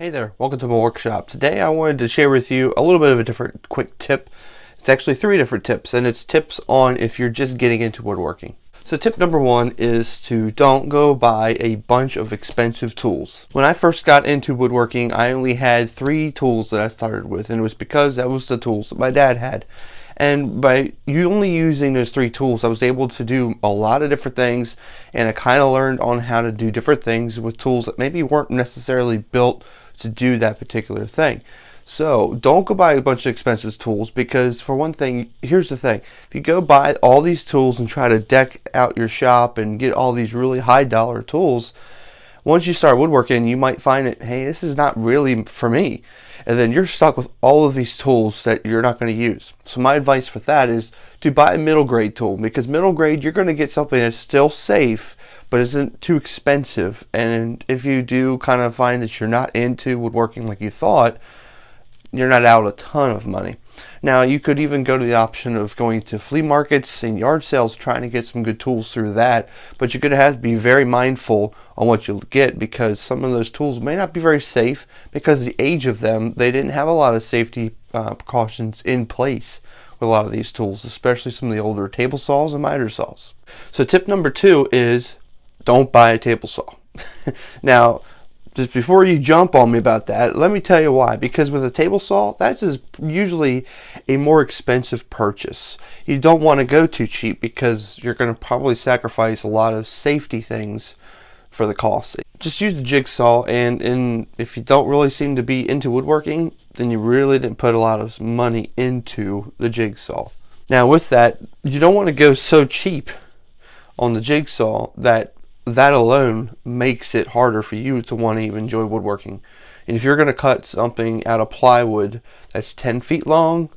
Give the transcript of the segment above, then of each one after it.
Hey there, welcome to my workshop. Today I wanted to share with you a little bit of a different quick tip. It's actually 3 different tips, and it's tips on if you're just getting into woodworking. So tip number 1 is to don't go buy a bunch of expensive tools. When I first got into woodworking, I only had 3 tools that I started with, and it was because that was the tools that my dad had. And by only using those 3 tools, I was able to do a lot of different things, and I kind of learned on how to do different things with tools that maybe weren't necessarily built to do that particular thing. So don't go buy a bunch of expensive tools, because for one thing, here's the thing: if you go buy all these tools and try to deck out your shop and get all these really high dollar tools, once you start woodworking, you might find that, hey, this is not really for me, and then you're stuck with all of these tools that you're not going to use. So my advice for that is to buy a middle grade tool, because middle grade, you're going to get something that's still safe but isn't too expensive. And if you do kind of find that you're not into woodworking like you thought, you're not out a ton of money. Now, you could even go to the option of going to flea markets and yard sales, trying to get some good tools through that, but you're going to have to be very mindful on what you'll get, because some of those tools may not be very safe, because the age of them, they didn't have a lot of safety precautions in place with a lot of these tools, especially some of the older table saws and miter saws. So tip number 2 is don't buy a table saw. Now, just before you jump on me about that, let me tell you why. Because with a table saw, that's usually a more expensive purchase. You don't want to go too cheap, because you're going to probably sacrifice a lot of safety things for the cost. Just use the jigsaw, and if you don't really seem to be into woodworking, then you really didn't put a lot of money into the jigsaw. Now with that, you don't want to go so cheap on the jigsaw that alone makes it harder for you to want to even enjoy woodworking. And if you're going to cut something out of plywood that's 10 feet long,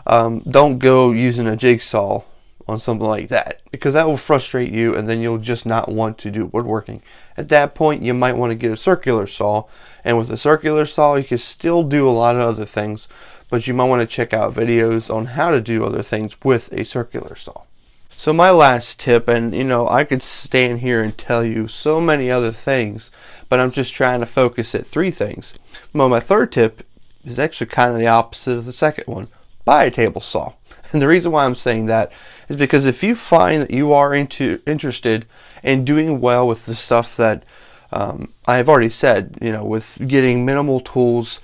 don't go using a jigsaw on something like that, because that will frustrate you, and then you'll just not want to do woodworking. At that point, you might want to get a circular saw, and with a circular saw, you can still do a lot of other things, but you might want to check out videos on how to do other things with a circular saw. So my last tip, and I could stand here and tell you so many other things, but I'm just trying to focus at 3 things. Well, my 3rd tip is actually kind of the opposite of the second one. Buy a table saw. And the reason why I'm saying that is because if you find that you are interested in doing well with the stuff that I've already said, with getting minimal tools,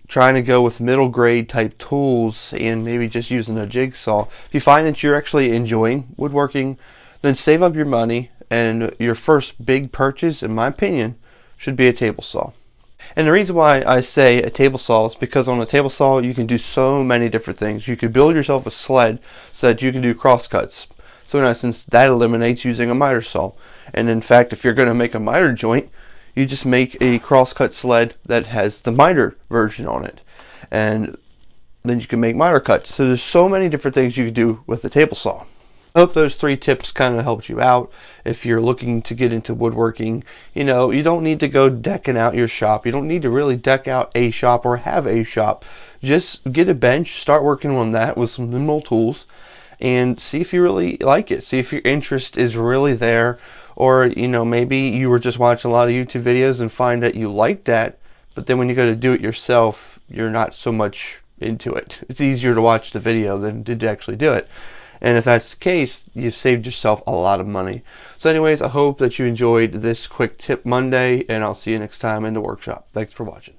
trying to go with middle grade type tools, and maybe just using a jigsaw, if you find that you're actually enjoying woodworking, then save up your money, and your first big purchase, in my opinion, should be a table saw. And the reason why I say a table saw is because on a table saw you can do so many different things. You could build yourself a sled so that you can do cross cuts. So in essence, that eliminates using a miter saw. And in fact, if you're going to make a miter joint, you just make a cross-cut sled that has the miter version on it, and then you can make miter cuts. So there's so many different things you can do with the table saw. I hope those 3 tips kind of helped you out if you're looking to get into woodworking. You don't need to go decking out your shop. You don't need to really deck out a shop or have a shop. Just get a bench, start working on that with some minimal tools, and see if you really like it. See if your interest is really there. Or, maybe you were just watching a lot of YouTube videos and find that you like that, but then when you go to do it yourself, you're not so much into it. It's easier to watch the video than to actually do it. And if that's the case, you've saved yourself a lot of money. So anyways, I hope that you enjoyed this quick tip Monday, and I'll see you next time in the workshop. Thanks for watching.